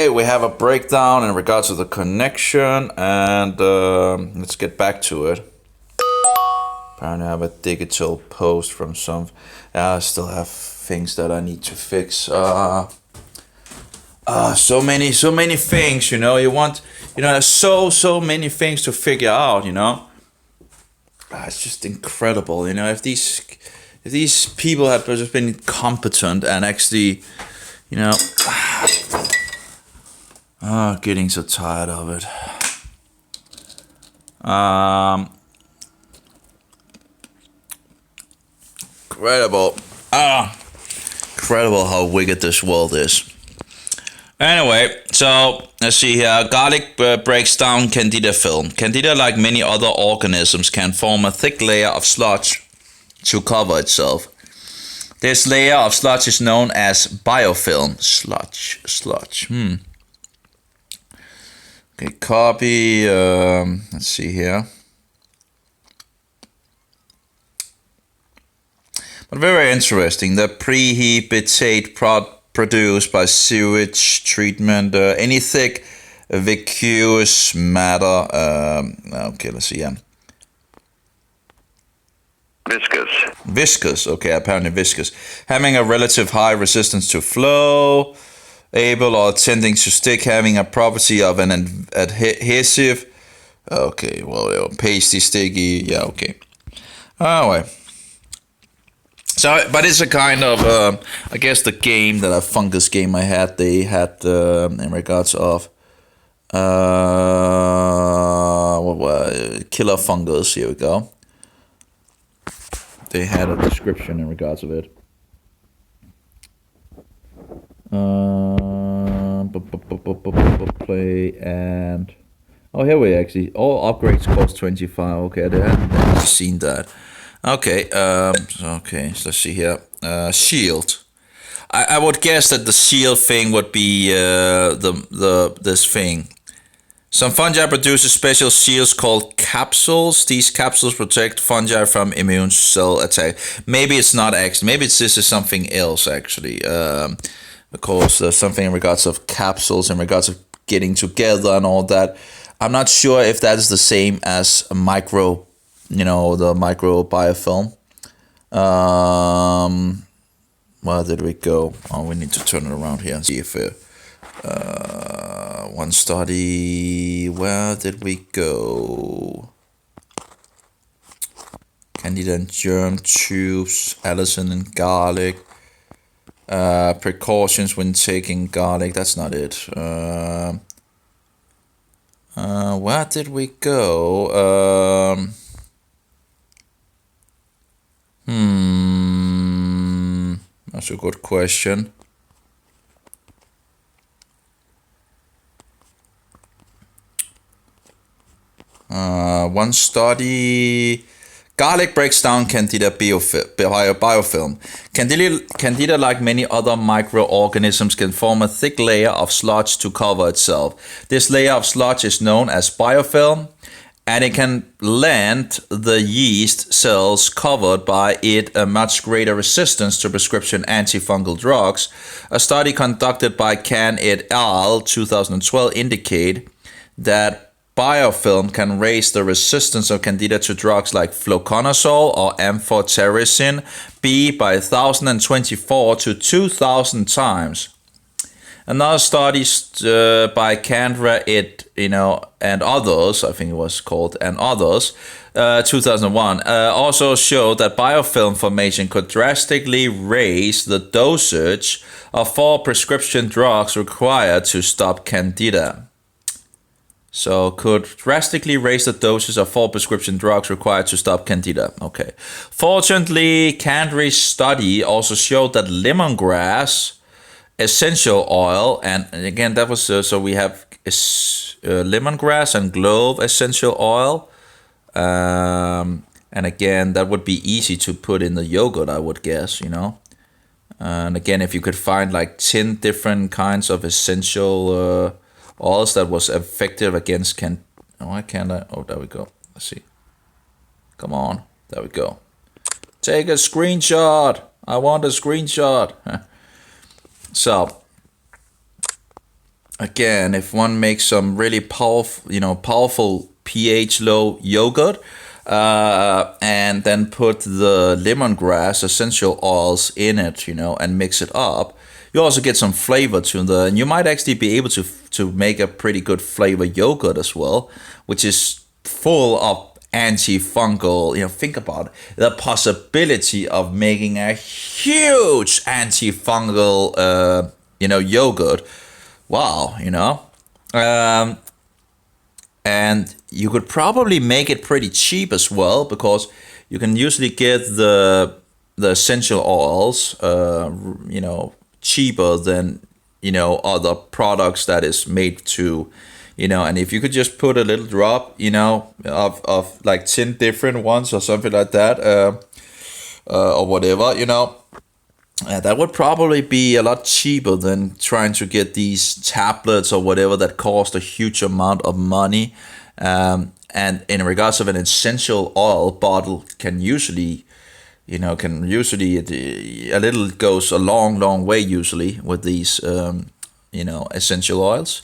Anyway, we have a breakdown in regards to the connection, and let's get back to it. Apparently I have a digital post from some... I still have things that I need to fix. So many things, you know. There's so many things to figure out, you know. It's just incredible, you know. If these people had just been competent and actually, you know, getting so tired of it. Incredible how wicked this world is. Anyway, so let's see here. Garlic breaks down Candida film. Candida, like many other organisms, can form a thick layer of sludge to cover itself. This layer of sludge is known as biofilm. Sludge. Okay, copy. Let's see here. But very interesting. The precipitate produced by sewage treatment, any thick viscous matter. Okay, let's see. Viscous. Okay, apparently viscous, having a relative high resistance to flow, able or tending to stick, having a property of an adhesive. Okay, well, pasty, sticky. Yeah, okay. Anyway. So, but it's a kind of, I guess the game that fungus game I had, they had in regards of killer fungus. Here we go. They had a description in regards of it. Play and here we actually all upgrades cost 25. Okay, I hadn't seen that. Okay, so let's see here. Shield. I would guess that the shield thing would be this thing. Some fungi produce special shields called capsules. These capsules protect fungi from immune cell attack. Maybe it's not actually. Maybe this is something else actually. Because there's something in regards of capsules, in regards of getting together and all that. I'm not sure if that is the same as a micro. You know, the microbiofilm. Where did we go? Oh, we need to turn it around here and see if one study. Where did we go? Candida and germ tubes, allicin and garlic. Precautions when taking garlic. That's not it. Where did we go? That's a good question. One study. Garlic breaks down Candida biofilm. Candida, like many other microorganisms, can form a thick layer of sludge to cover itself. This layer of sludge is known as biofilm, and it can lend the yeast cells covered by it a much greater resistance to prescription antifungal drugs. A study conducted by Can et al. 2012 indicate that biofilm can raise the resistance of Candida to drugs like fluconazole or amphotericin B by 1,024 to 2,000 times. Another study by Candida and others, I think it was called, and others, 2001, also showed that biofilm formation could drastically raise the dosage of 4 prescription drugs required to stop Candida. So could drastically raise the doses of 4 prescription drugs required to stop Candida. Okay. Fortunately, Candida's study also showed that lemongrass essential oil, and again that was so we have lemongrass and clove essential oil, and again that would be easy to put in the yogurt, I would guess, you know. And again, if you could find like 10 different kinds of essential oils that was effective against there we go. Let's see. Come on, there we go. Take a screenshot. I want a screenshot. So again, if one makes some really powerful pH low yogurt, and then put the lemongrass essential oils in it, and mix it up, you also get some flavor to and you might actually be able to make a pretty good flavor yogurt as well, which is full of antifungal. Think about it, the possibility of making a huge antifungal, yogurt. Wow, and you could probably make it pretty cheap as well, because you can usually get the essential oils, cheaper than other products that is made to, and if you could just put a little drop, of like 10 different ones or something like that, or whatever, that would probably be a lot cheaper than trying to get these tablets or whatever that cost a huge amount of money. And in regards of an essential oil bottle, can usually a little goes a long way usually with these, essential oils.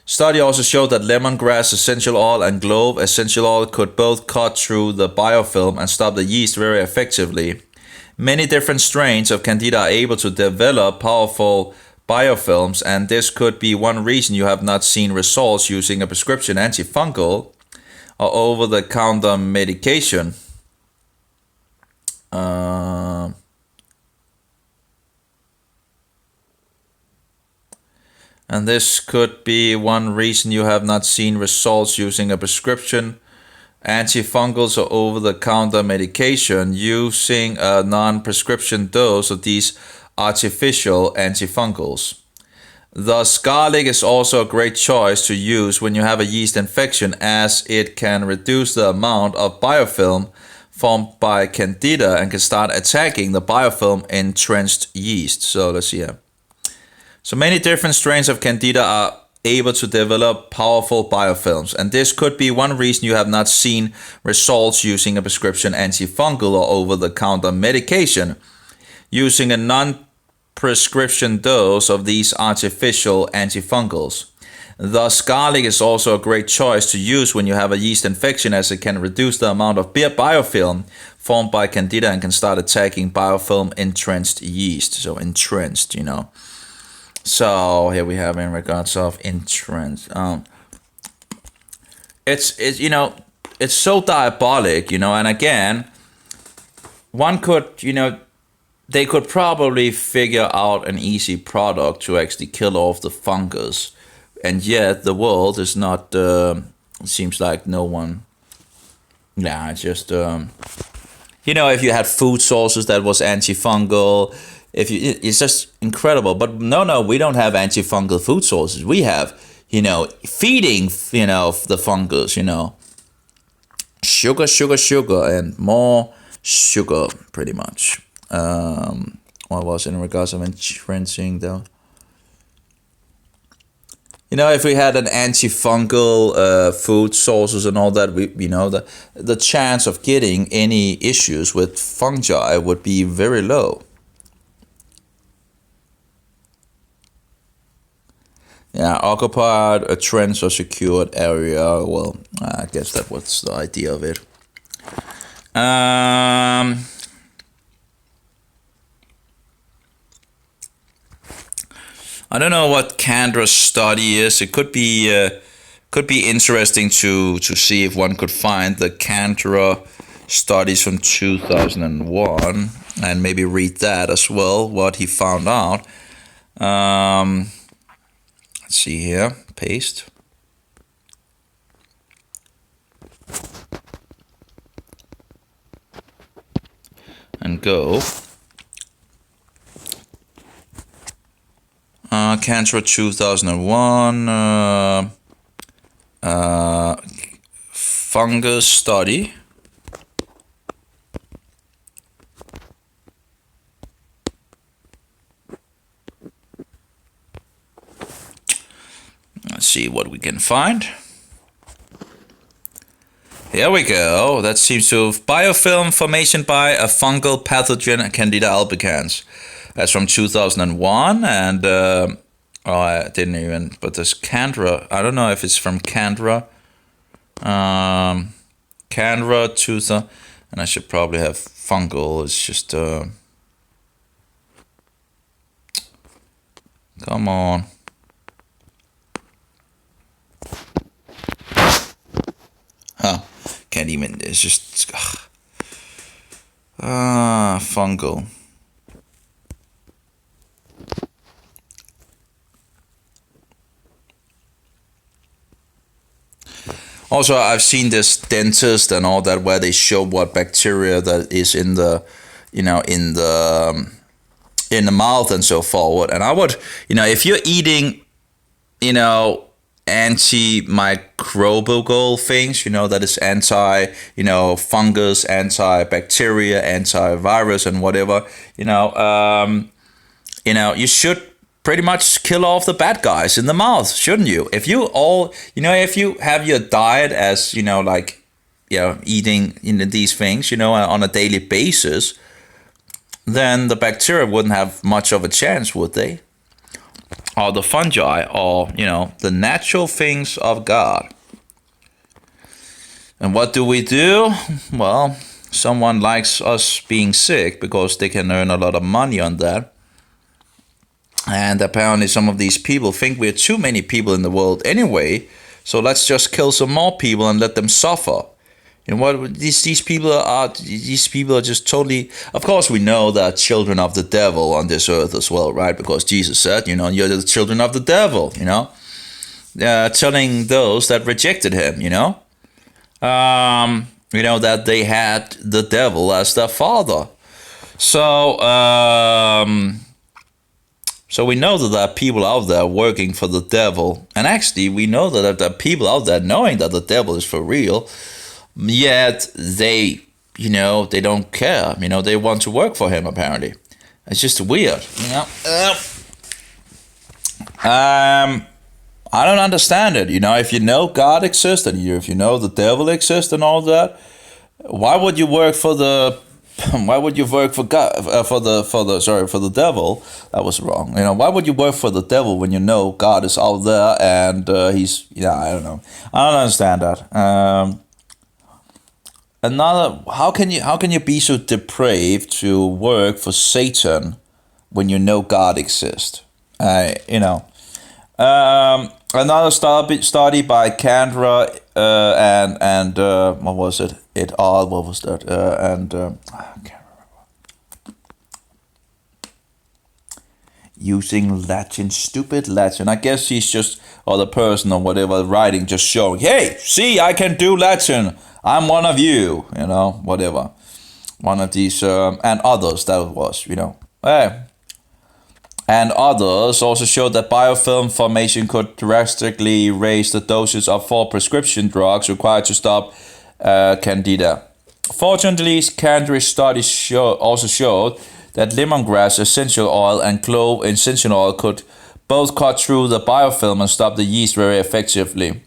Study also showed that lemongrass essential oil and clove essential oil could both cut through the biofilm and stop the yeast very effectively. Many different strains of Candida are able to develop powerful biofilms, and this could be one reason you have not seen results using a prescription antifungal or over-the-counter medication. And this could be one reason you have not seen results using a prescription antifungals or over-the-counter medication using a non-prescription dose of these artificial antifungals. Thus, garlic is also a great choice to use when you have a yeast infection, as it can reduce the amount of biofilm formed by Candida and can start attacking the biofilm entrenched yeast. So let's see here. So many different strains of Candida are able to develop powerful biofilms, and this could be one reason you have not seen results using a prescription antifungal or over-the-counter medication using a non-prescription dose of these artificial antifungals. Thus, garlic is also a great choice to use when you have a yeast infection, as it can reduce the amount of biofilm formed by Candida and can start attacking biofilm entrenched yeast. So entrenched, So here we have in regards of entrenched. It's so diabolic, and again, one could, they could probably figure out an easy product to actually kill off the fungus, and yet the world is not. It seems like no one. Yeah, it's just if you had food sources that was antifungal. It's just incredible. But no, we don't have antifungal food sources. We have, feeding, the fungus, sugar, and more sugar, pretty much. What was in regards of entrenching, though? If we had an antifungal food sources and all that, the chance of getting any issues with fungi would be very low. Yeah, occupied a trench or secured area. Well, I guess that was the idea of it. I don't know what Candida's study is. It could be interesting to see if one could find the Candida studies from 2001 and maybe read that as well, what he found out. Let's see here, paste. And go. Cancer 2001 fungus study. Let's see what we can find. Here we go. That seems to have biofilm formation by a fungal pathogen, Candida albicans. That's from 2001, and Oh, I didn't even. But there's Candida. I don't know if it's from Candida. Candida tussa, and I should probably have fungal. It's just come on. Huh? Can't even. It's just fungal. Also, I've seen this dentist and all that where they show what bacteria that is in the, in the mouth and so forward. And I would, if you're eating, antimicrobial things, that is anti, fungus, antibacteria, antivirus, and whatever, you should pretty much kill off the bad guys in the mouth, shouldn't you? If you if you have your diet as, eating these things, on a daily basis, then the bacteria wouldn't have much of a chance, would they? Or the fungi, or, the natural things of God. And what do? Well, someone likes us being sick because they can earn a lot of money on that. And apparently some of these people think we're too many people in the world anyway, so let's just kill some more people and let them suffer. What these people are just totally. Of course, we know that children of the devil on this earth as well, right? Because Jesus said, you're the children of the devil. Telling those that rejected him, that they had the devil as their father. So, so we know that there are people out there working for the devil, and actually we know that there are people out there knowing that the devil is for real. Yet they, they don't care. They want to work for him, apparently. It's just weird, I don't understand it. If you know God exists and if you know the devil exists and all that, why would you work for the? Why would you work for God? For the devil? That was wrong. Why would you work for the devil when you know God is out there and he's? I don't know. I don't understand that. How can you be so depraved to work for Satan when you know God exists? Another study by Candida and what was it? What was that? I can't remember. Using Latin, stupid Latin. I guess he's just, or the person or whatever writing, just showing, hey, see, I can do Latin. I'm one of you, whatever. One of these, and others, that was, And others also showed that biofilm formation could drastically raise the dosage of 4 prescription drugs required to stop Candida. Fortunately, Candida studies also showed that lemongrass essential oil and clove essential oil could both cut through the biofilm and stop the yeast very effectively.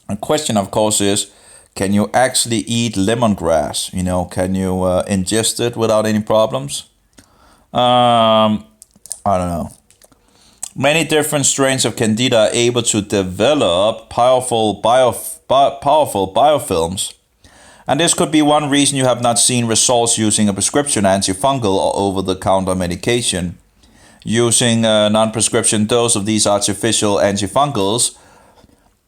The question, of course, is, can you actually eat lemongrass? Can you ingest it without any problems? I don't know. Many different strains of Candida are able to develop powerful biofilms. And this could be one reason you have not seen results using a prescription antifungal or over-the-counter medication. Using a non-prescription dose of these artificial antifungals,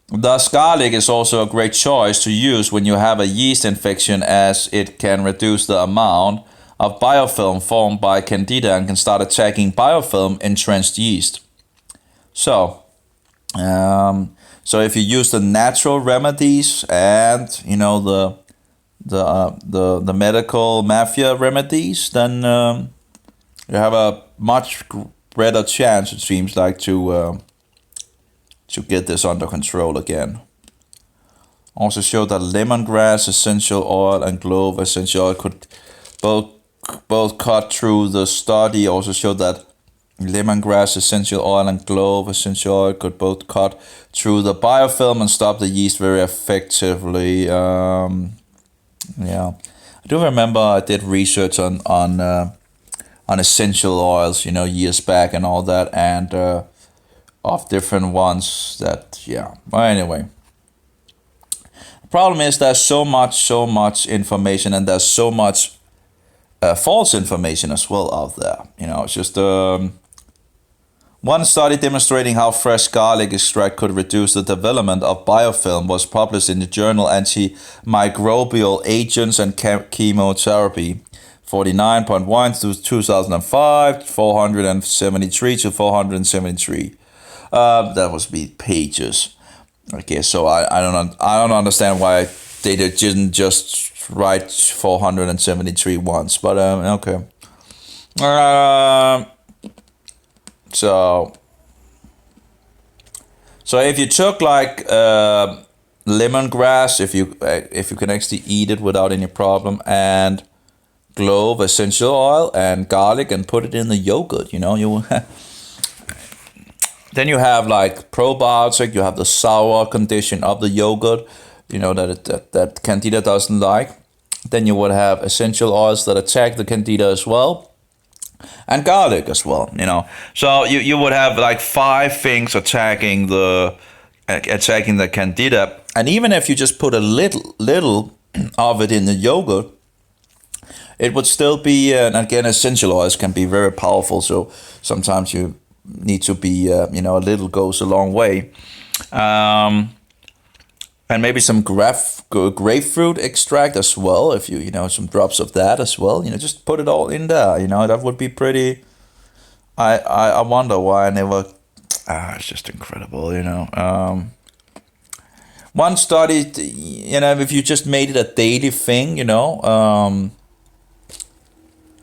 thus garlic is also a great choice to use when you have a yeast infection, as it can reduce the amount of biofilm formed by Candida and can start attacking biofilm entrenched yeast. So if you use the natural remedies and the medical mafia remedies, then you have a much better chance, it seems like, to get this under control again. Also showed that lemongrass essential oil and clove essential oil could both cut through the study. Also showed that lemongrass essential oil and clove essential oil could both cut through the biofilm and stop the yeast very effectively. I do remember I did research on essential oils, years back and all that, and of different ones that, yeah. Well, anyway. The problem is there's so much information, and there's so much false information as well out there. It's just one study demonstrating how fresh garlic extract could reduce the development of biofilm was published in the journal Antimicrobial Agents and Chemotherapy, 49.1 to 2005, 473 to 473. That must be pages, I guess. So I don't understand why they didn't just write 473 once. But okay. So if you took like lemongrass, if you can actually eat it without any problem, and clove essential oil and garlic, and put it in the yogurt, you then you have like probiotic, you have the sour condition of the yogurt, that Candida doesn't like. Then you would have essential oils that attack the Candida as well, and garlic as well, So you would have like 5 things attacking the Candida, and even if you just put a little of it in the yogurt, it would still be, and again, essential oils can be very powerful. So sometimes you need to be, a little goes a long way. And maybe some grapefruit extract as well, if you some drops of that as well. Just put it all in there. That would be pretty. I wonder why I never. It's just incredible. One study, if you just made it a daily thing,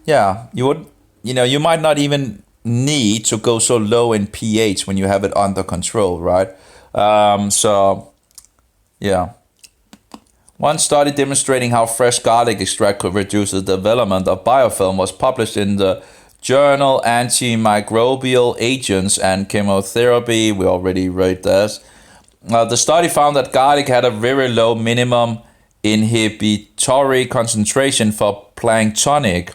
yeah, you would. You might not even need to go so low in pH when you have it under control, right? So. Yeah. One study demonstrating how fresh garlic extract could reduce the development of biofilm was published in the journal Antimicrobial Agents and Chemotherapy. We already read this. The study found that garlic had a very low minimum inhibitory concentration for planktonic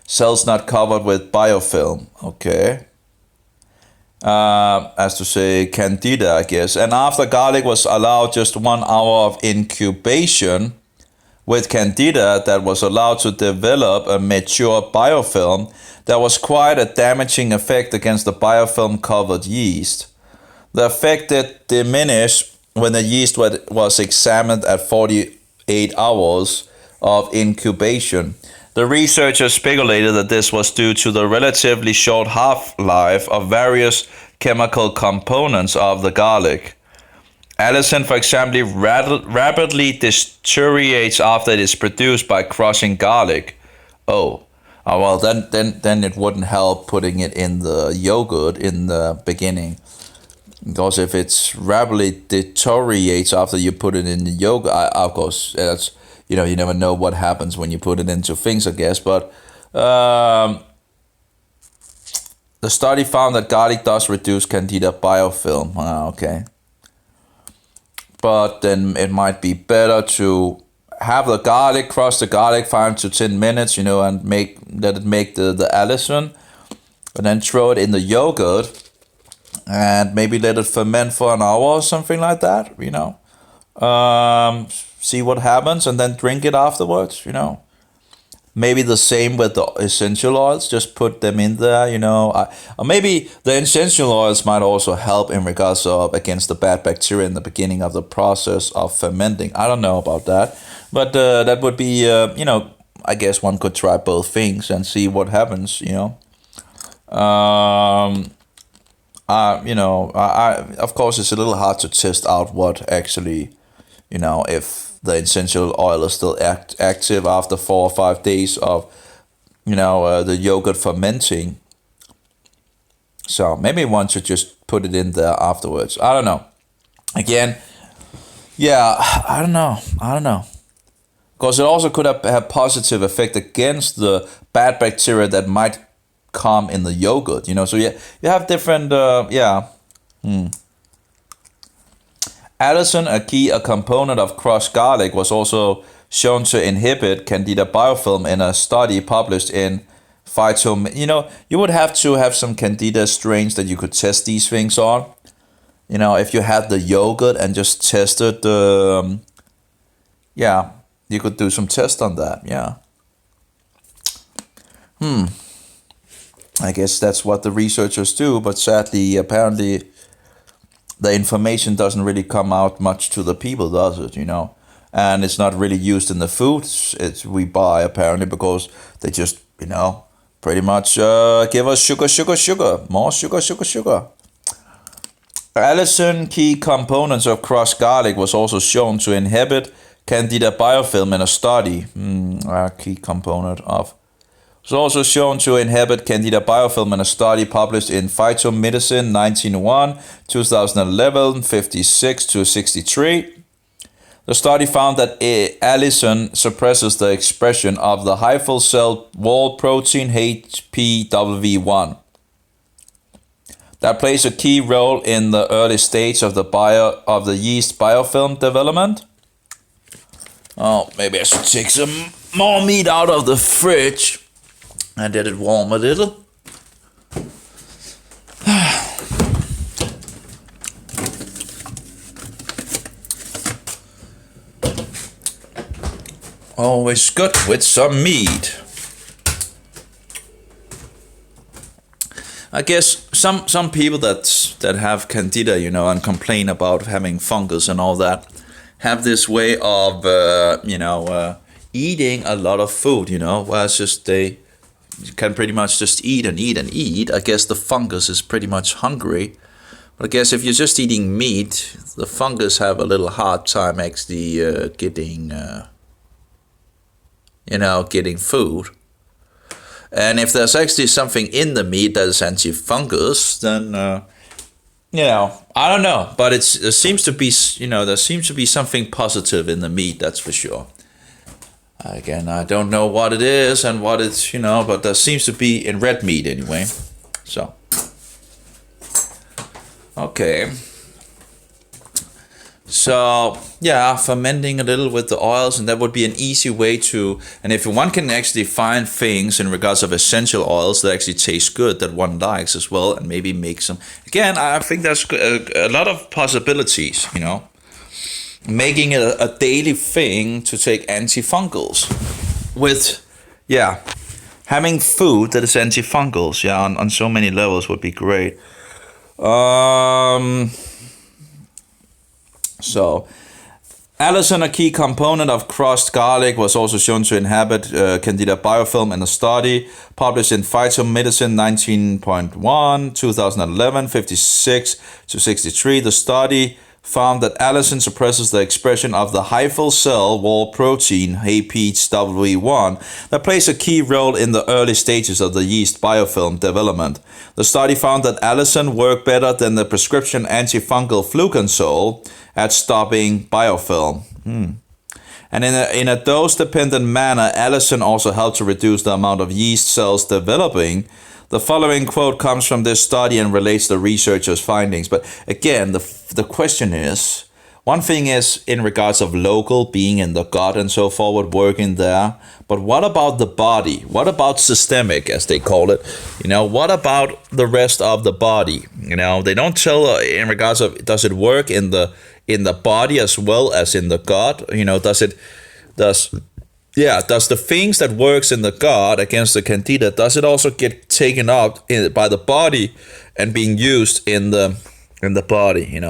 cells not covered with biofilm. Okay. As to say Candida, I guess. And after garlic was allowed just 1 hour of incubation with Candida that was allowed to develop a mature biofilm, there was quite a damaging effect against the biofilm covered yeast. The effect did diminish when the yeast was examined at 48 hours of incubation. The researchers speculated that this was due to the relatively short half-life of various chemical components of the garlic. Allicin, for example, rapidly deteriorates after it is produced by crushing garlic. Well, then it wouldn't help putting it in the yogurt in the beginning. Because if it's rapidly deteriorates after you put it in the yogurt, of course, that's... you never know what happens when you put it into things, I guess. But the study found that garlic does reduce Candida biofilm. Okay. But then it might be better to have the garlic, crush the garlic 5 to 10 minutes, and let it make the allicin. And then throw it in the yogurt. And maybe let it ferment for an hour or something like that, see what happens, and then drink it afterwards, Maybe the same with the essential oils, just put them in there, or maybe the essential oils might also help in regards of against the bad bacteria in the beginning of the process of fermenting. I don't know about that, but that would be, I guess one could try both things and see what happens, of course, it's a little hard to test out what actually, if the essential oil is still active after 4 or 5 days of, the yogurt fermenting. So maybe one should just put it in there afterwards. I don't know. Again, yeah, I don't know. Because it also could have positive effect against the bad bacteria that might come in the yogurt, So you have different, Allicin, a component of crushed garlic, was also shown to inhibit Candida biofilm in a study published in You would have to have some Candida strains that you could test these things on. If you had the yogurt and just tested the, yeah, you could do some test on that. Yeah. I guess that's what the researchers do, but sadly, apparently, the information doesn't really come out much to the people, does it? And it's not really used in the foods we buy, apparently, because they just, pretty much give us sugar, more sugar. Allicin, key components of crushed garlic, was also shown to inhibit Candida biofilm in a study. A key component of. Was also shown to inhibit Candida biofilm in a study published in Phytomedicine 1901, 2011, 56 to 63. The study found that allicin suppresses the expression of the hyphal cell wall protein HPW1. That plays a key role in the early stage of the yeast biofilm development. Oh, maybe I should take some more meat out of the fridge and let it warm a little. Always good with some meat. I guess some people that have Candida, and complain about having fungus and all that, have this way of, eating a lot of food, where it's just they can pretty much just eat and eat and eat. I guess the fungus is pretty much hungry. But I guess if you're just eating meat, the fungus have a little hard time actually getting food. And if there's actually something in the meat that is antifungus, then, I don't know. But there seems to be something positive in the meat, that's for sure. Again, I don't know what it is and what it's, but there seems to be in red meat anyway. So, okay. So, yeah, fermenting a little with the oils, and that would be an easy way to, and if one can actually find things in regards of essential oils that actually taste good, that one likes as well, and maybe make some, again, I think there's a lot of possibilities, making it a daily thing to take antifungals with, having food that is antifungals, on so many levels would be great. So, allicin, a key component of crushed garlic, was also shown to inhibit Candida biofilm in a study published in Phytomedicine 19.1, 2011, 56 to 63. The study found that allicin suppresses the expression of the hyphal cell wall protein HPW1 that plays a key role in the early stages of the yeast biofilm development. The study found that allicin worked better than the prescription antifungal fluconazole at stopping biofilm. And in a dose-dependent manner, allicin also helped to reduce the amount of yeast cells developing. The following quote comes from this study and relates the researchers' findings. But again, the question is, one thing is in regards of local, being in the gut and so forward, working there. But what about the body? What about systemic, as they call it? What about the rest of the body? They don't tell in regards of, does it work in the body as well as in the gut? Does the things that works in the gut against the Candida, does it also get taken out by the body and being used in the body,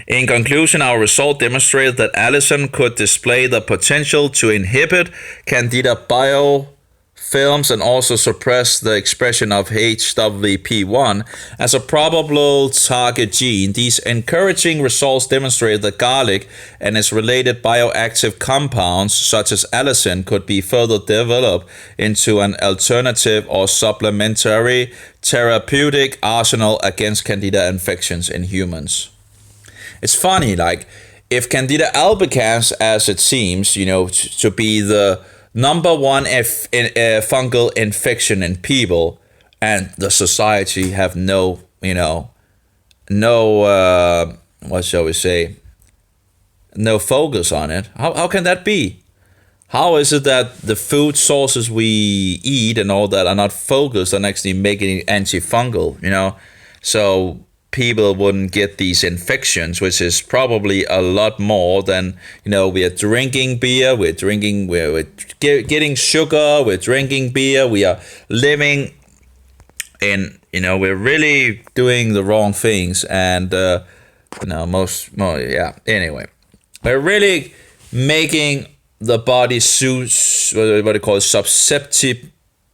In conclusion, our result demonstrated that allicin could display the potential to inhibit Candida biofilms and also suppress the expression of HWP1 as a probable target gene. These encouraging results demonstrated that garlic and its related bioactive compounds, such as allicin, could be further developed into an alternative or supplementary therapeutic arsenal against Candida infections in humans. It's funny, if Candida albicans, as it seems, to be the number one fungal infection in people, and the society have no what shall we say, no focus on it. How can that be? how is it that the food sources we eat and all that are not focused on actually making it antifungal, So people wouldn't get these infections, which is probably a lot more than, we are drinking beer, we're getting sugar, we're drinking beer, we are living in, we're really doing the wrong things. And, anyway, we're really making the body what they call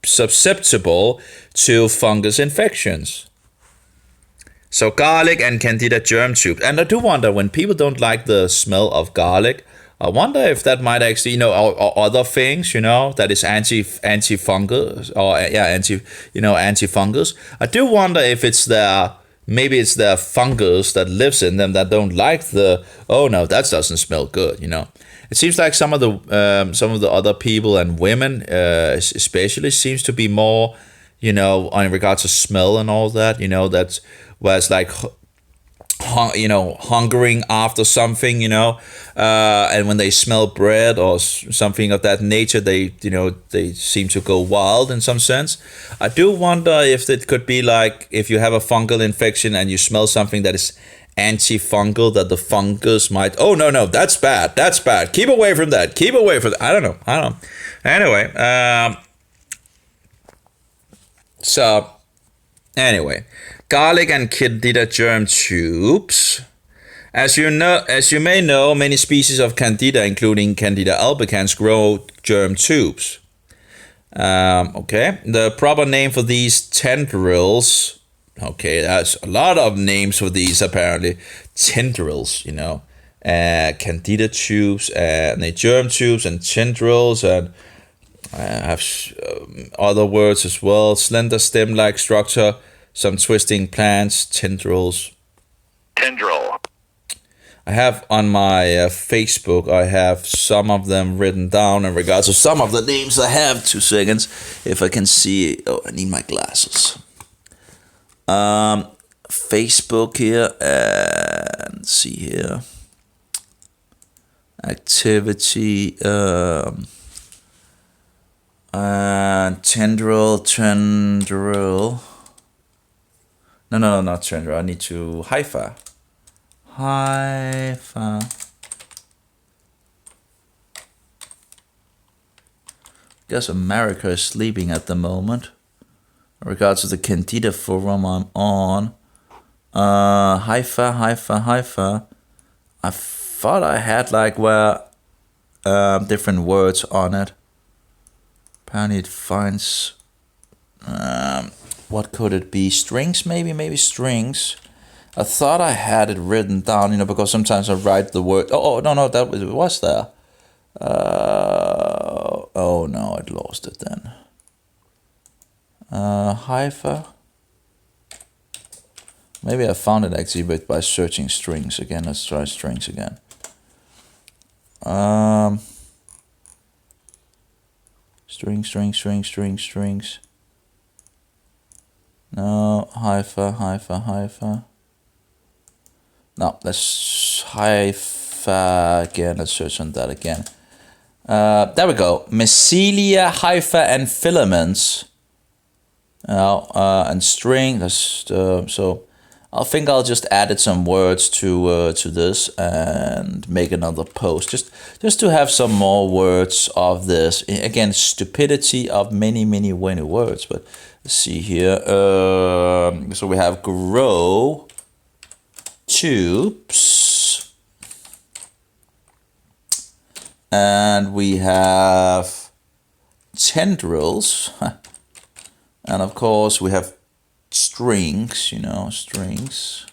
susceptible to fungus infections. So garlic and Candida germ tubes. And I do wonder, when people don't like the smell of garlic, I wonder if that might actually, or other things, that is antifungus antifungus. I do wonder if maybe it's the fungus that lives in them that don't like that doesn't smell good, It seems like some of the other people and women, especially, seems to be more, in regards to smell and all that, that's where it's like, hungering after something, and when they smell bread or something of that nature, they seem to go wild in some sense. I do wonder if it could be like, if you have a fungal infection and you smell something that is antifungal, that the fungus might, oh no, that's bad, keep away from that, I don't know. Anyway, garlic and Candida germ tubes. As you may know, many species of Candida, including Candida albicans, grow germ tubes. The proper name for these tendrils. Okay, that's a lot of names for these apparently. Tendrils, Candida tubes and the germ tubes and tendrils, and I have other words as well. Slender stem-like structure, some twisting plants, tendrils. Tendril. I have on my Facebook, I have some of them written down in regards to some of the names I have. 2 seconds, if I can see. Oh, I need my glasses. Facebook here, and see here. Activity, tendril. No, not tendril. I need to hypha. Guess America is sleeping at the moment. In regards to the Candida forum I'm on. Hypha. I thought I had different words on it. Apparently it finds, what could it be? Strings, maybe strings. I thought I had it written down, because sometimes I write the word. Oh no, that was there. Oh no, I lost it then. Hypha. Maybe I found it actually by searching strings again. Let's try strings again. Strings. No, hypha. No, let's hypha again. Let's search on that again. There we go. Mycelia, hypha, and filaments. And string. So I think I'll just add some words to this and make another post. Just to have some more words of this. Again, stupidity of many words. But let's see here. So we have grow tubes, and we have tendrils, and of course we have strings, strings.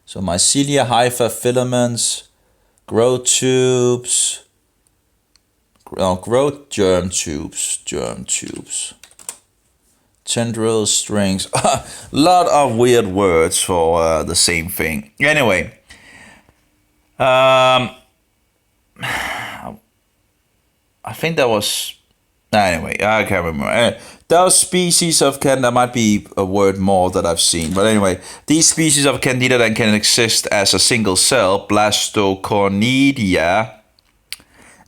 So mycelia, hypha, filaments, grow tubes, grow germ tubes, tendrils, strings. A lot of weird words for the same thing. Anyway, I think that was. Anyway, I can't remember. Those species of Candida might be a word more that I've seen. But anyway, these species of Candida then can exist as a single cell, blastocornidia,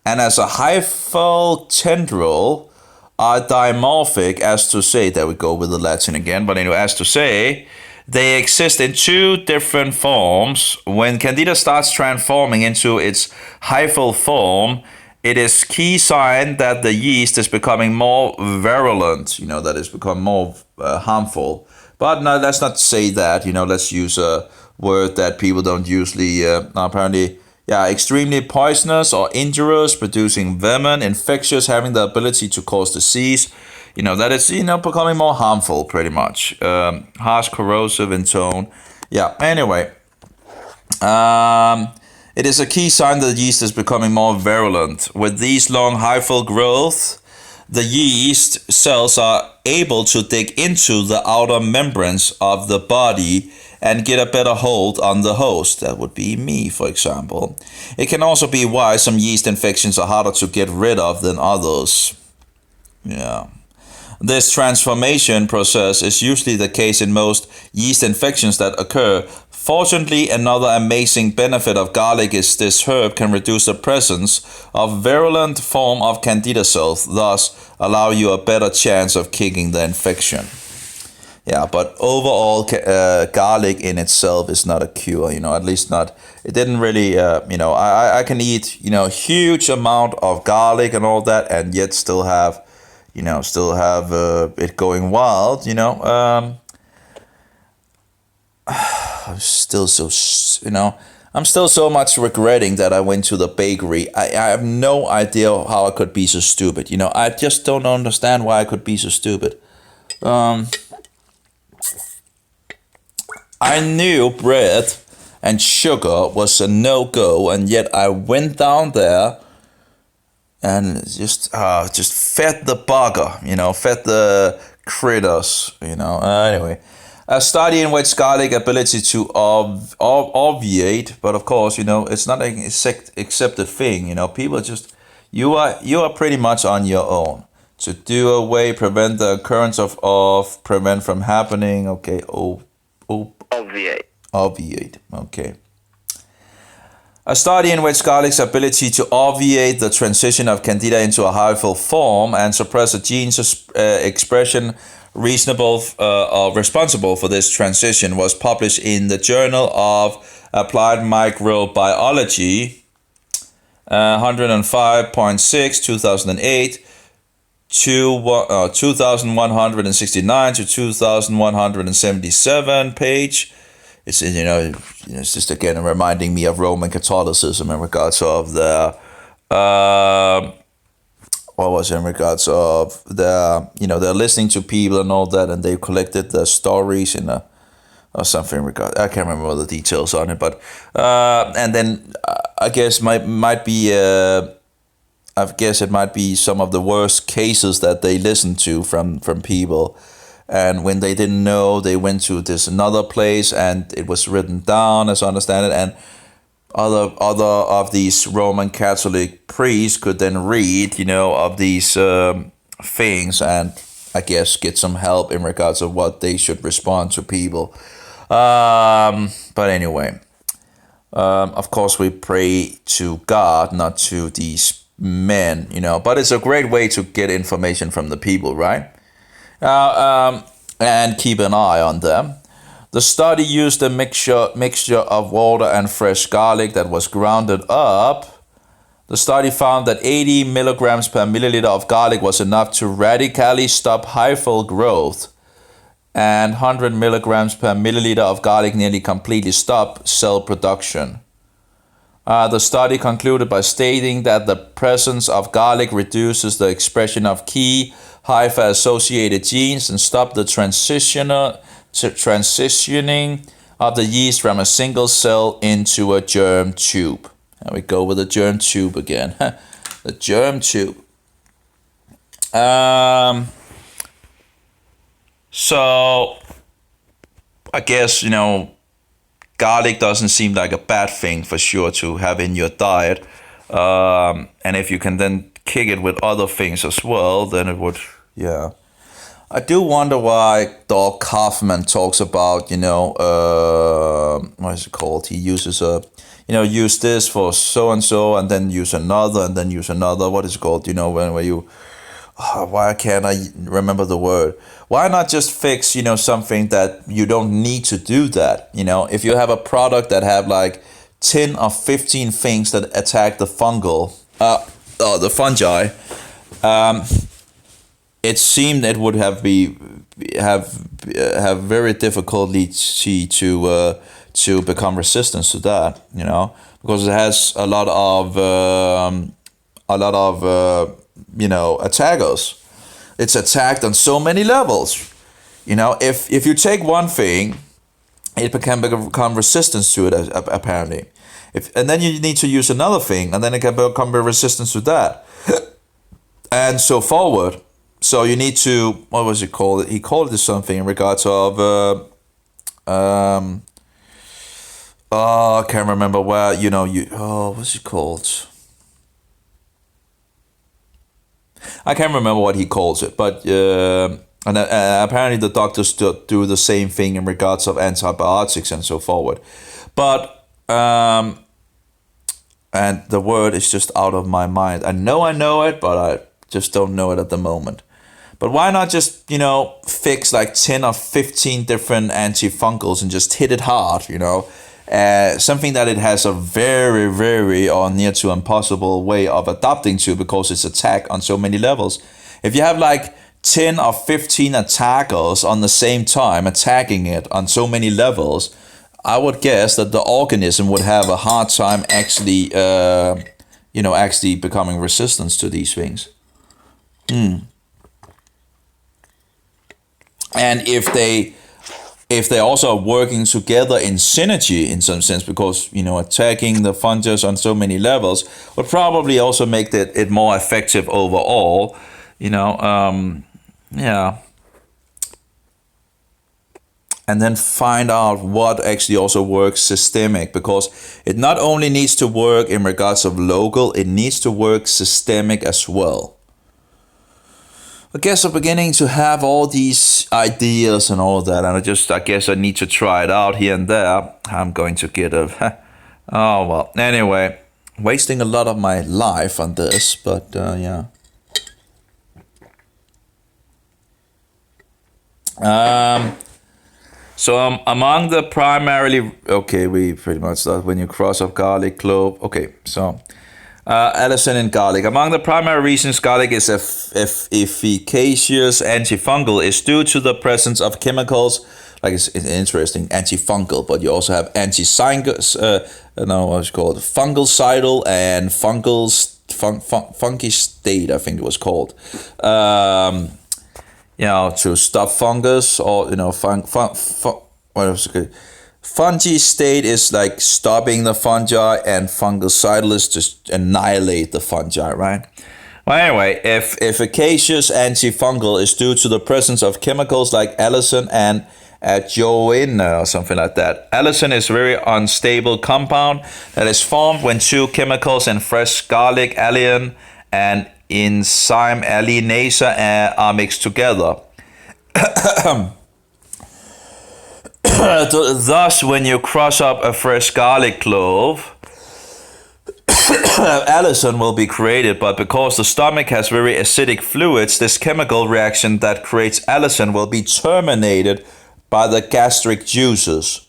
and as a hyphal tendril are dimorphic, as to say, there we go with the Latin again, but anyway, as to say, they exist in two different forms. When Candida starts transforming into its hyphal form, it is key sign that the yeast is becoming more virulent, that it's become more harmful. But no, let's not say that, let's use a word that people don't usually, apparently, extremely poisonous or injurious, producing venom, infectious, having the ability to cause disease. That is, becoming more harmful, pretty much. Harsh, corrosive in tone. Yeah, anyway. It is a key sign that the yeast is becoming more virulent. With these long hyphal growth, the yeast cells are able to dig into the outer membranes of the body and get a better hold on the host. That would be me, for example. It can also be why some yeast infections are harder to get rid of than others. Yeah. This transformation process is usually the case in most yeast infections that occur. Fortunately, another amazing benefit of garlic is this herb can reduce the presence of virulent form of Candida cells, thus allow you a better chance of kicking the infection. Yeah, but overall, garlic in itself is not a cure, at least not, it didn't really, I can eat, huge amount of garlic and all that and yet still have it going wild, I'm still so much regretting that I went to the bakery. I have no idea how I could be so stupid, I just don't understand why I could be so stupid. I knew bread and sugar was a no-go, and yet I went down there and just fed the bugger, fed the critters, anyway. A study in which garlic ability to obviate, but of course, it's not an accepted thing, people just, you are pretty much on your own. To do away, prevent the occurrence of prevent from happening, okay, obviate, okay. A study in which garlic's ability to obviate the transition of Candida into a hyphal form and suppress a gene's expression responsible for this transition was published in the Journal of Applied Microbiology, 105.6, 2008, 2169 to 2177 page. It's it's just again reminding me of Roman Catholicism in regards of the they're listening to people and all that, and they collected the stories in or something regard. I can't remember all the details on it, but and then I guess might be it might be some of the worst cases that they listened to from people. And when they didn't know, they went to this another place, and it was written down, as I understand it. And other of these Roman Catholic priests could then read, of these things, and I guess get some help in regards of what they should respond to people. But anyway, of course, we pray to God, not to these men, But it's a great way to get information from the people, right? And keep an eye on them. The study used a mixture of water and fresh garlic that was grounded up. The study found that 80 milligrams per milliliter of garlic was enough to radically stop hyphal growth, and 100 milligrams per milliliter of garlic nearly completely stopped cell production. The study concluded by stating that the presence of garlic reduces the expression of key hypha-associated genes and stop the transitioning of the yeast from a single cell into a germ tube. And we go with the germ tube again. The germ tube. So, I guess, garlic doesn't seem like a bad thing for sure to have in your diet. And if you can then kick it with other things as well, then it would, yeah. I do wonder why Doc Kaufman talks about, what is it called? He uses use this for so and so, and then use another, and then use another. What is it called? Where you, why can't I remember the word? Why not just fix, something that you don't need to do that? If you have a product that have like 10 or 15 things that attack the the fungi, it seemed it would have very difficulty to become resistant to that, because it has a lot of attackers. It's attacked on so many levels. If you take one thing, it can become resistant to it apparently. And then you need to use another thing, and then it can become resistant to that, and so forward. So you need to, what was it called? He called it something in regards of, I can't remember where, what's it called? I can't remember what he calls it, but apparently the doctors do the same thing in regards of antibiotics and so forward. But, and the word is just out of my mind. I know it, but I just don't know it at the moment. But why not just, fix like 10 or 15 different antifungals and just hit it hard, something that it has a very, very or near to impossible way of adapting to, because it's attacked on so many levels. If you have like 10 or 15 attackers on the same time attacking it on so many levels, I would guess that the organism would have a hard time actually becoming resistant to these things. And if they also are working together in synergy in some sense, because attacking the fungus on so many levels would probably also make it more effective overall. And then find out what actually also works systemic, because it not only needs to work in regards of local, it needs to work systemic as well. I guess I'm beginning to have all these ideas and all that, and I guess I need to try it out here and there. I'm going to get oh well. Anyway, wasting a lot of my life on this, but yeah. So among the primarily, we pretty much start when you cross up garlic, clove. Okay, so allicin and garlic. Among the primary reasons garlic is efficacious antifungal is due to the presence of chemicals, like it's interesting, antifungal, but you also have fungicidal and fungicide, I think it was called. To stop fungus, or what else? Fungicide is like stopping the fungi, and fungicidal is just annihilate the fungi, right? Well, anyway, if efficacious antifungal is due to the presence of chemicals like allicin and adjoin or something like that. Allicin is a very unstable compound that is formed when two chemicals in fresh garlic, alliin and enzyme alliinase are mixed together. Thus, when you crush up a fresh garlic clove, allicin will be created, but because the stomach has very acidic fluids, this chemical reaction that creates allicin will be terminated by the gastric juices.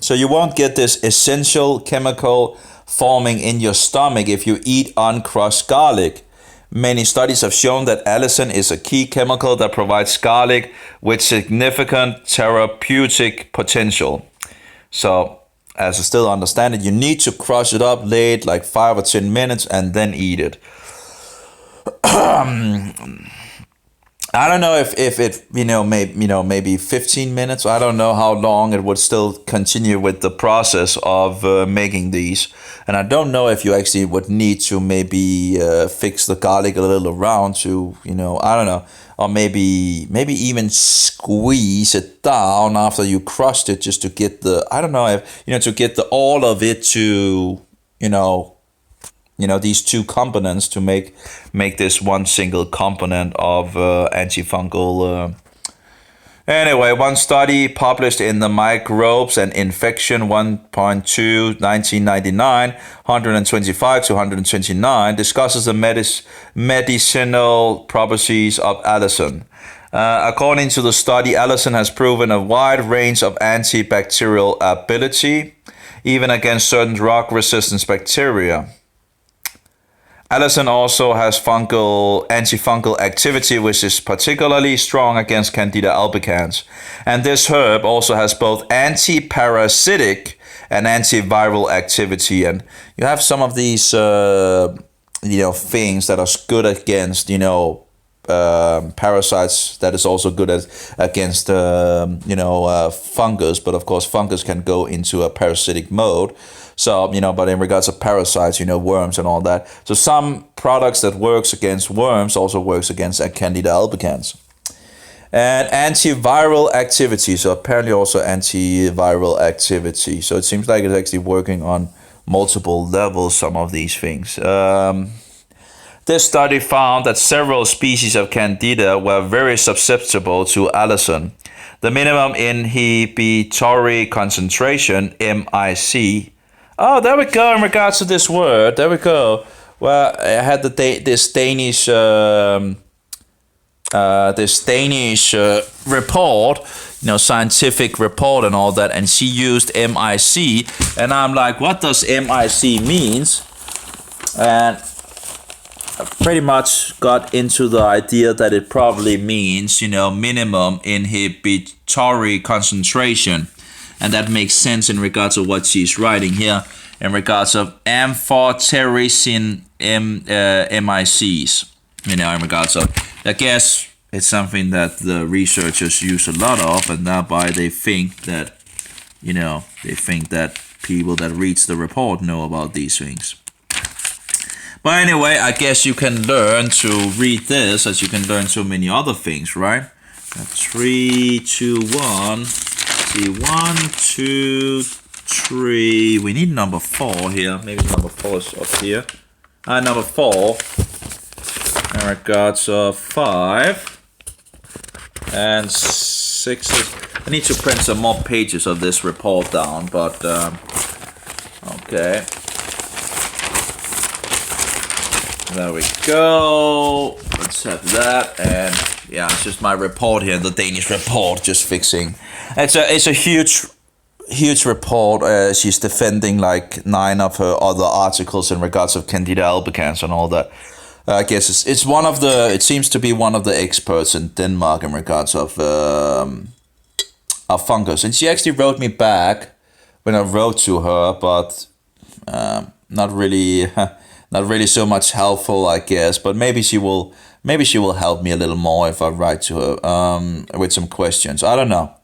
So you won't get this essential chemical forming in your stomach if you eat uncrushed garlic. Many studies have shown that allicin is a key chemical that provides garlic with significant therapeutic potential. So, as I still understand it, you need to crush it up late, like 5 or 10 minutes, and then eat it. I don't know if it maybe 15 minutes. I don't know how long it would still continue with the process of making these, and I don't know if you actually would need to maybe fix the garlic a little around to I don't know, or maybe even squeeze it down after you crushed it just to get the to get the all of it to these two components to make this one single component of antifungal Anyway, one study published in the Microbes and Infection 1.2, 1999, 125 to 129, discusses the medicinal properties of allicin. According to the study, allicin has proven a wide range of antibacterial ability, even against certain drug-resistant bacteria. Allicin also has antifungal activity, which is particularly strong against Candida albicans. And this herb also has both anti-parasitic and antiviral activity. And you have some of these, things that are good against, parasites. That is also good against, fungus. But of course, fungus can go into a parasitic mode. So, but in regards to parasites, worms and all that. So some products that works against worms also works against Candida albicans. And antiviral activity. So apparently also antiviral activity. So it seems like it's actually working on multiple levels, some of these things. This study found that several species of Candida were very susceptible to allicin. The minimum inhibitory concentration, MIC. Oh, there we go. In regards to this word, there we go. Well, I had this Danish report, scientific report and all that, and she used MIC, and I'm like, what does MIC means? And I pretty much got into the idea that it probably means, minimum inhibitory concentration. And that makes sense in regards to what she's writing here in regards of amphotericin MICs. In regards of, I guess it's something that the researchers use a lot of, and thereby they think that, people that reads the report know about these things. But anyway, I guess you can learn to read this as you can learn so many other things, right? 3, 2, 1. See, 1, 2, 3. We need number 4 here. Maybe number 4 is up here. Number 4. In regards of 5 and 6. I need to print some more pages of this report down, but okay. There we go. Let's have that, and yeah, it's just my report here, the Danish report, just fixing. It's a huge report. She's defending like 9 of her other articles in regards of Candida albicans and all that. I guess it's one of the. It seems to be one of the experts in Denmark in regards of fungus, and she actually wrote me back when I wrote to her, but not really. Not really so much helpful, I guess, but maybe she will help me a little more if I write to her with some questions. I don't know.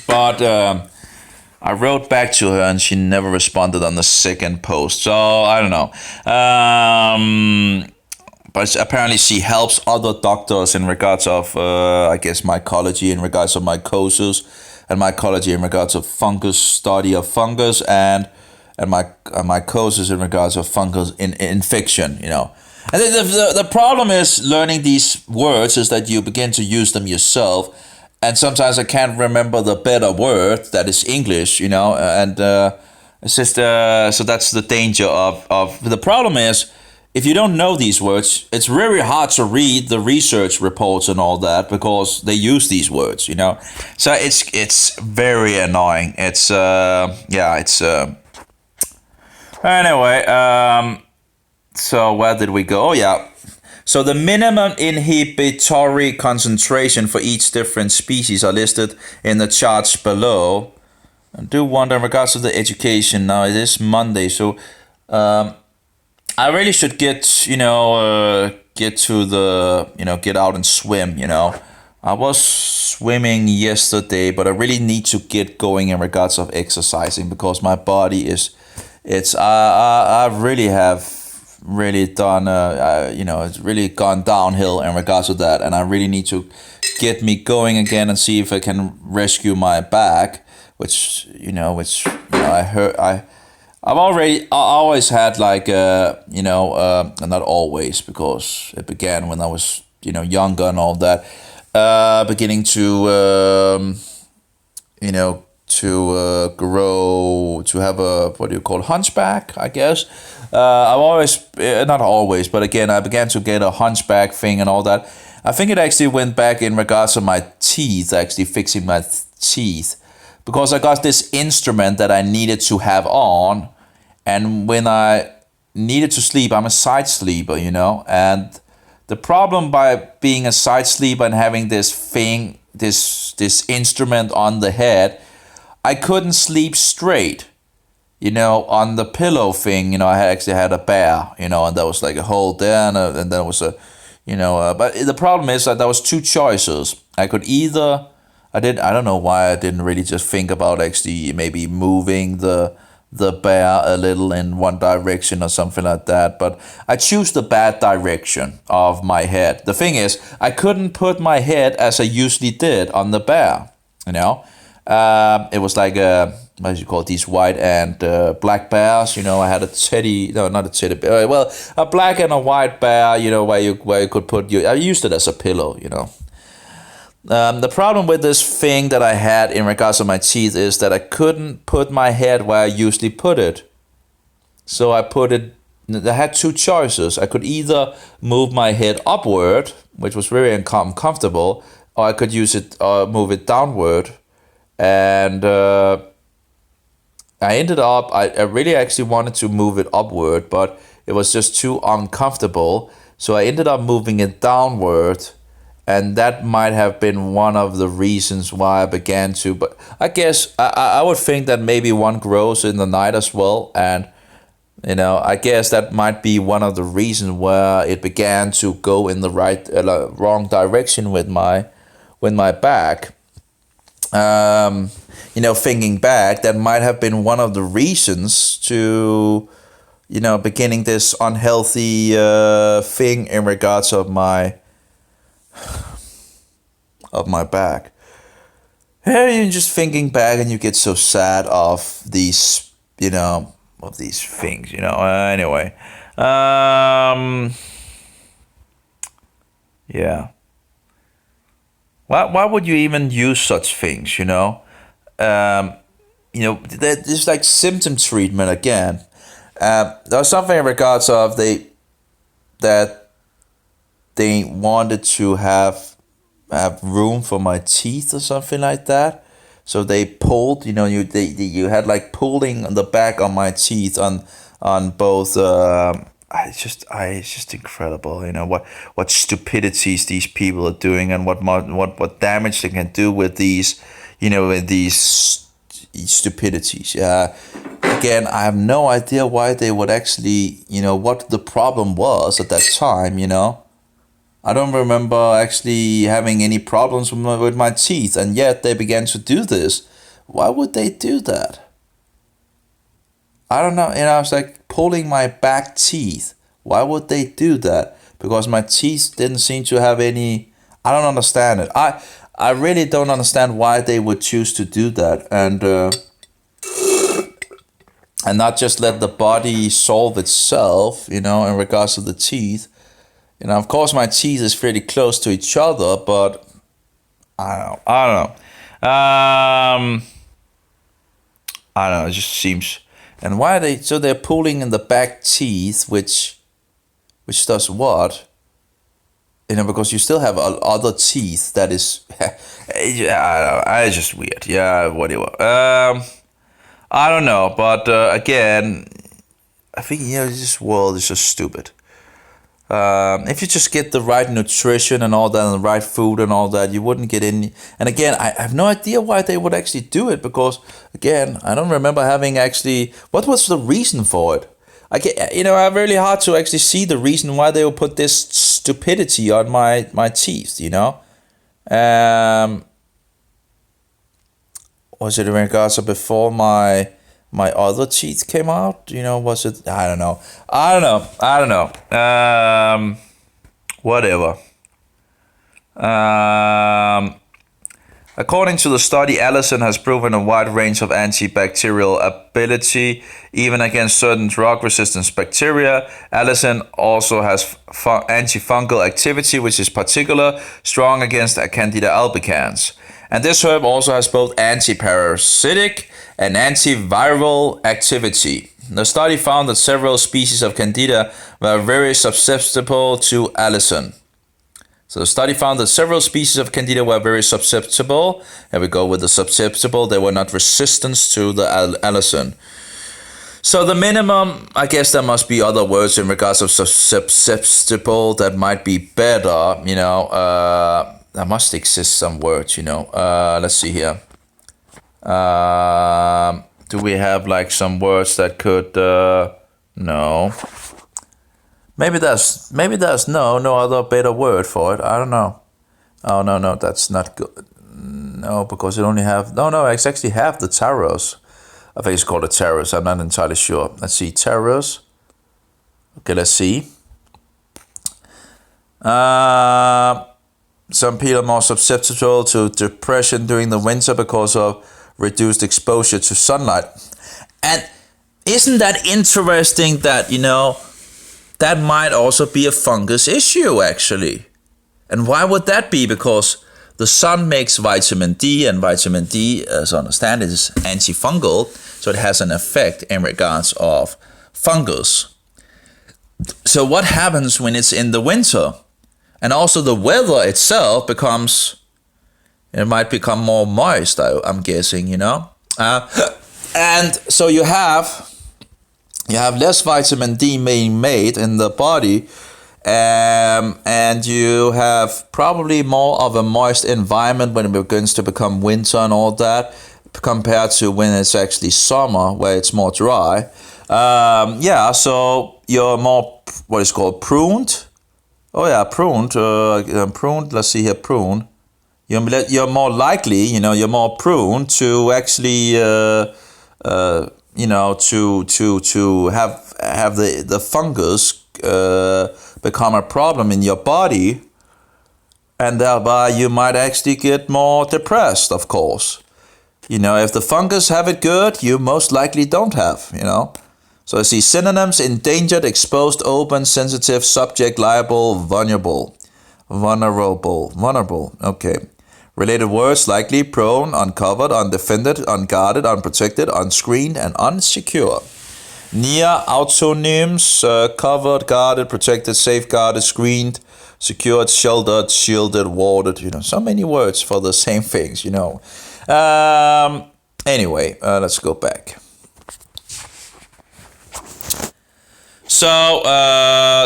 But I wrote back to her and she never responded on the second post. So I don't know. But apparently she helps other doctors in regards of, I guess, mycology, in regards of mycosis, and mycology in regards of fungus, study of fungus, and mycosis in regards of fungus infection, And the problem is learning these words is that you begin to use them yourself, and sometimes I can't remember the better word that is English, and it's just so that's the danger of the problem is if you don't know these words, it's very hard to read the research reports and all that because they use these words, So it's very annoying. It's Anyway, so where did we go? Oh, yeah. So the minimum inhibitory concentration for each different species are listed in the charts below. I do wonder in regards to the education. Now it is Monday, so I really should get to the get out and swim. I was swimming yesterday, but I really need to get going in regards of exercising because my body is. I really have done it's really gone downhill in regards to that, and I really need to get me going again and see if I can rescue my back, which I heard I always had like not always because it began when I was younger and all that. beginning to grow, to have a, what do you call, hunchback, I guess. I've always, not always, but again, I began to get a hunchback thing and all that. I think it actually went back in regards to my teeth, actually fixing my teeth, because I got this instrument that I needed to have on, and when I needed to sleep, I'm a side sleeper, and the problem by being a side sleeper and having this thing, this instrument on the head, I couldn't sleep straight, on the pillow thing. I actually had a bear, and there was like a hole there, and there was a, but the problem is that there was two choices. I could either, I don't know why I didn't really just think about actually maybe moving the bear a little in one direction or something like that, but I choose the bad direction of my head. The thing is, I couldn't put my head as I usually did on the bear, it was like what do you call it, these white and black bears. I had a teddy, no, not a teddy bear, well, a black and a white bear, where you could put I used it as a pillow. The problem with this thing that I had in regards to my teeth is that I couldn't put my head where I usually put it. So I had two choices. I could either move my head upward, which was very uncomfortable, or I could move it downward. And I ended up, I really actually wanted to move it upward, but it was just too uncomfortable. So I ended up moving it downward. And that might have been one of the reasons why I began to. But I guess I would think that maybe one grows in the night as well. And, I guess that might be one of the reasons where it began to go in the wrong direction with my back. Thinking back, that might have been one of the reasons to, beginning this unhealthy thing in regards of my back. And you're just thinking back and you get so sad of these, of these things, anyway. Yeah. Why would you even use such things, There's like symptom treatment again. There was something in regards of that they wanted to have room for my teeth or something like that. So they pulled, you had like pulling on the back on my teeth on both. It's just incredible, what stupidities these people are doing, and what damage they can do with these, with these stupidities. Again, I have no idea why they would actually, what the problem was at that time, I don't remember actually having any problems with my teeth, and yet they began to do this. Why would they do that? I don't know. It's like pulling my back teeth. Why would they do that? Because my teeth didn't seem to have any. I don't understand it. I really don't understand why they would choose to do that, and not just let the body solve itself. In regards to the teeth. Of course, my teeth is pretty close to each other, but I don't know. I don't know. It just seems. And why are they? So they're pulling in the back teeth, which does what? Because you still have other teeth. That is, it's just weird. Yeah, whatever. I don't know, but again, I think this world is just stupid. If you just get the right nutrition and all that, and the right food and all that, you wouldn't get any. And again, I have no idea why they would actually do it, because again, I don't remember having actually. What was the reason for it? I have really hard to actually see the reason why they would put this stupidity on my teeth. Was it in regards to before my other teeth came out? Was it? I don't know. Whatever. According to the study, allicin has proven a wide range of antibacterial ability, even against certain drug-resistant bacteria. Allicin also has antifungal activity, which is particularly strong against Candida albicans. And this herb also has both antiparasitic and antiviral activity. The study found that several species of Candida were very susceptible to allicin. So the study found that several species of Candida were very susceptible. Here we go with the susceptible. They were not resistant to the allicin. So the minimum, I guess there must be other words in regards of susceptible that might be better. There must exist some words, Let's see here. Do we have like some words that could, no. Maybe there's no other better word for it. I don't know. Oh, no, that's not good. No, because it only have, it's actually have the taros. I think it's called a taros. I'm not entirely sure. Let's see, taros. Okay, let's see. Some people are more susceptible to depression during the winter because of reduced exposure to sunlight. And isn't that interesting that, that might also be a fungus issue, actually. And why would that be? Because the sun makes vitamin D, and vitamin D, as I understand it, is antifungal, so it has an effect in regards of fungus. So what happens when it's in the winter? And also the weather itself it might become more moist, I'm guessing, and so you have less vitamin D being made in the body, and you have probably more of a moist environment when it begins to become winter and all that, compared to when it's actually summer, where it's more dry. So you're more, what is called, pruned. Oh yeah, pruned. Pruned. Let's see here, prune. You're more likely, you're more prone to actually, to have the fungus become a problem in your body, and thereby you might actually get more depressed, of course. If the fungus have it good, you most likely don't have, So I see synonyms: endangered, exposed, open, sensitive, subject, liable, vulnerable. Vulnerable, okay. Related words: likely, prone, uncovered, undefended, unguarded, unprotected, unscreened, and unsecure. Near autonyms: covered, guarded, protected, safeguarded, screened, secured, sheltered, shielded, warded. So many words for the same things, Anyway, let's go back. So,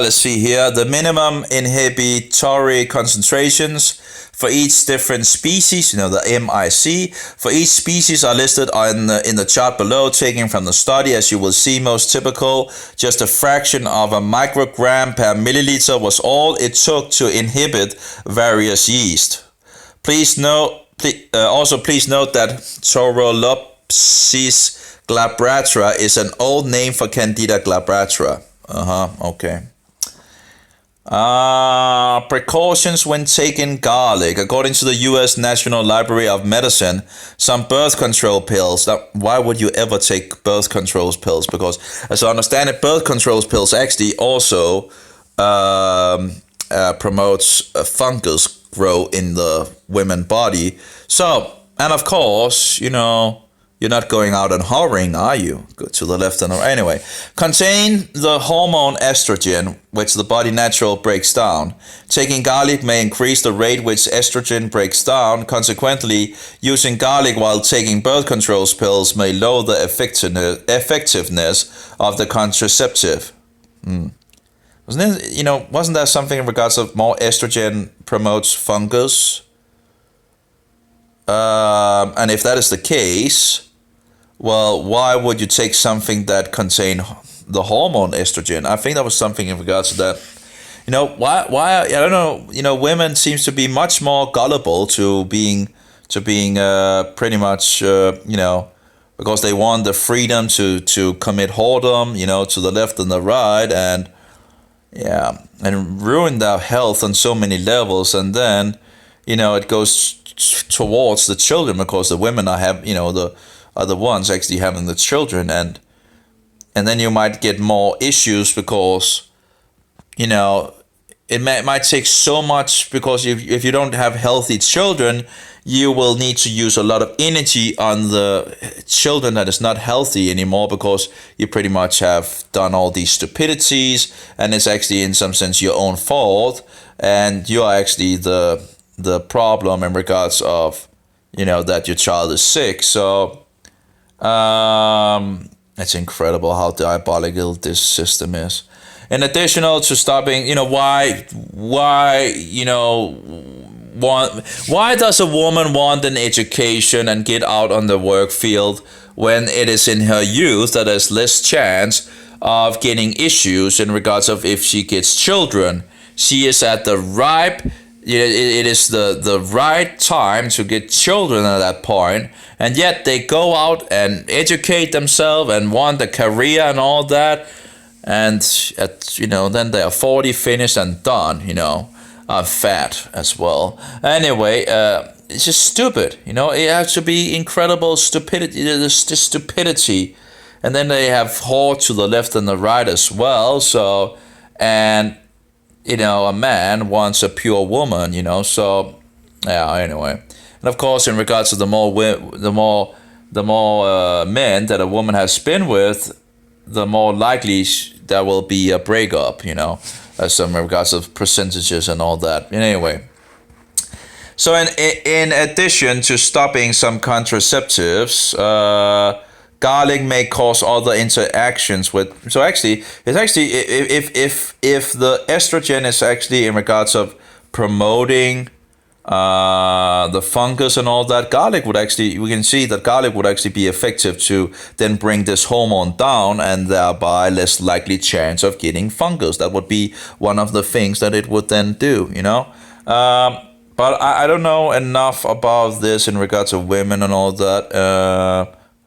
let's see here. The minimum inhibitory concentrations for each different species, the MIC, for each species are listed in the chart below, taken from the study. As you will see, most typical, just a fraction of a microgram per milliliter was all it took to inhibit various yeast. Please note that Ptorolopsis glabrata is an old name for Candida glabrata. Okay. Precautions when taking garlic. According to the U.S. National Library of Medicine, some birth control pills. Now, why would you ever take birth control pills? Because, as I understand it, birth control pills actually also promotes fungus grow in the women's body. So, and of course, you're not going out and hovering, are you? Go to the left and the right. Anyway, contain the hormone estrogen, which the body naturally breaks down. Taking garlic may increase the rate which estrogen breaks down. Consequently, using garlic while taking birth control pills may lower the effectiveness of the contraceptive. Wasn't there something in regards of more estrogen promotes fungus? And if that is the case, well, why would you take something that contain the hormone estrogen? I think that was something in regards to that. Why I don't know. Women seems to be much more gullible to being pretty much because they want the freedom to commit whoredom, to the left and the right, and ruin their health on so many levels, and then it goes towards the children, because the women are the ones actually having the children, and then you might get more issues because it might take so much, because if you don't have healthy children, you will need to use a lot of energy on the children that is not healthy anymore, because you pretty much have done all these stupidities, and it's actually in some sense your own fault, and you're actually the problem in regards of that your child is sick. So it's incredible how diabolical this system is. In addition to stopping, why does a woman want an education and get out on the work field when it is in her youth that there's less chance of getting issues in regards of if she gets children? She is at the ripe, it is the right time to get children at that point, and yet they go out and educate themselves and want a career and all that, and then they are 40, finished and done, fat as well. Anyway, it's just stupid, it has to be incredible stupidity, this stupidity, and then they have whore to the left and the right as well. So, and a man wants a pure woman, so yeah, anyway. And of course, in regards to the more men that a woman has been with, the more likely there will be a breakup, as in regards of percentages and all that. Anyway, so in addition to stopping some contraceptives, garlic may cause other interactions with. So actually, it's actually if the estrogen is actually in regards of promoting the fungus and all that, garlic would actually, we can see that garlic would actually be effective to then bring this hormone down, and thereby less likely chance of getting fungus. That would be one of the things that it would then do, but I don't know enough about this in regards to women and all that,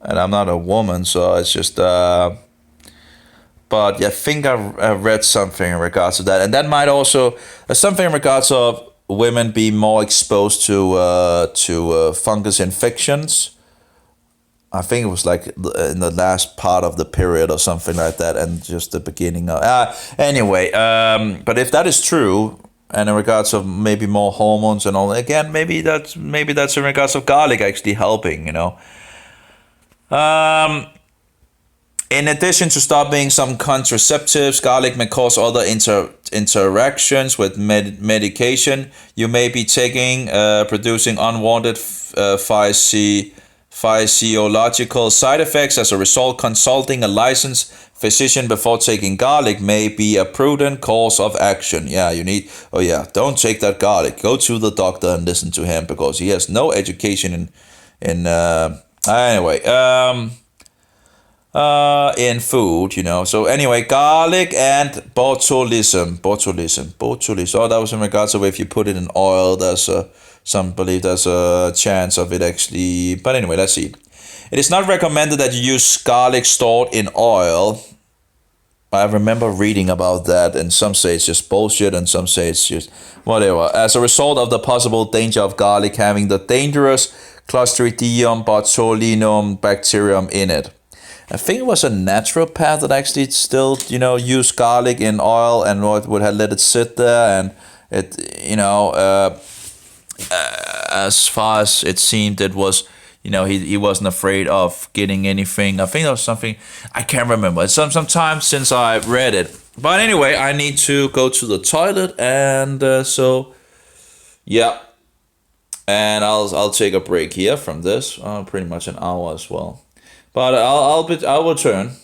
and I'm not a woman, so it's just but yeah, I think I read something in regards to that, and that might also something in regards of women be more exposed to fungus infections. I think it was like in the last part of the period or something like that, and just the beginning of anyway. But if that is true, and in regards of maybe more hormones and all, again, maybe that's in regards of garlic actually helping, In addition to stopping some contraceptives, garlic may cause other interactions with medication you may be taking, producing unwanted physiological side effects. As a result, consulting a licensed physician before taking garlic may be a prudent course of action. Yeah, don't take that garlic. Go to the doctor and listen to him, because he has no education in food, So anyway, garlic and botulism. Oh, that was in regards to if you put it in oil, some believe there's a chance of it actually. But anyway, let's see. It is not recommended that you use garlic stored in oil. I remember reading about that, and some say it's just bullshit, and some say it's just whatever. As a result of the possible danger of garlic having the dangerous Clostridium botulinum bacterium in it. I think it was a naturopath that actually still, used garlic in oil and would have let it sit there, and it, as far as it seemed, it was, he wasn't afraid of getting anything. I think that was something, I can't remember. It's some time since I read it. But anyway, I need to go to the toilet, and so, yeah. And I'll take a break here from this, pretty much an hour as well. But I will return.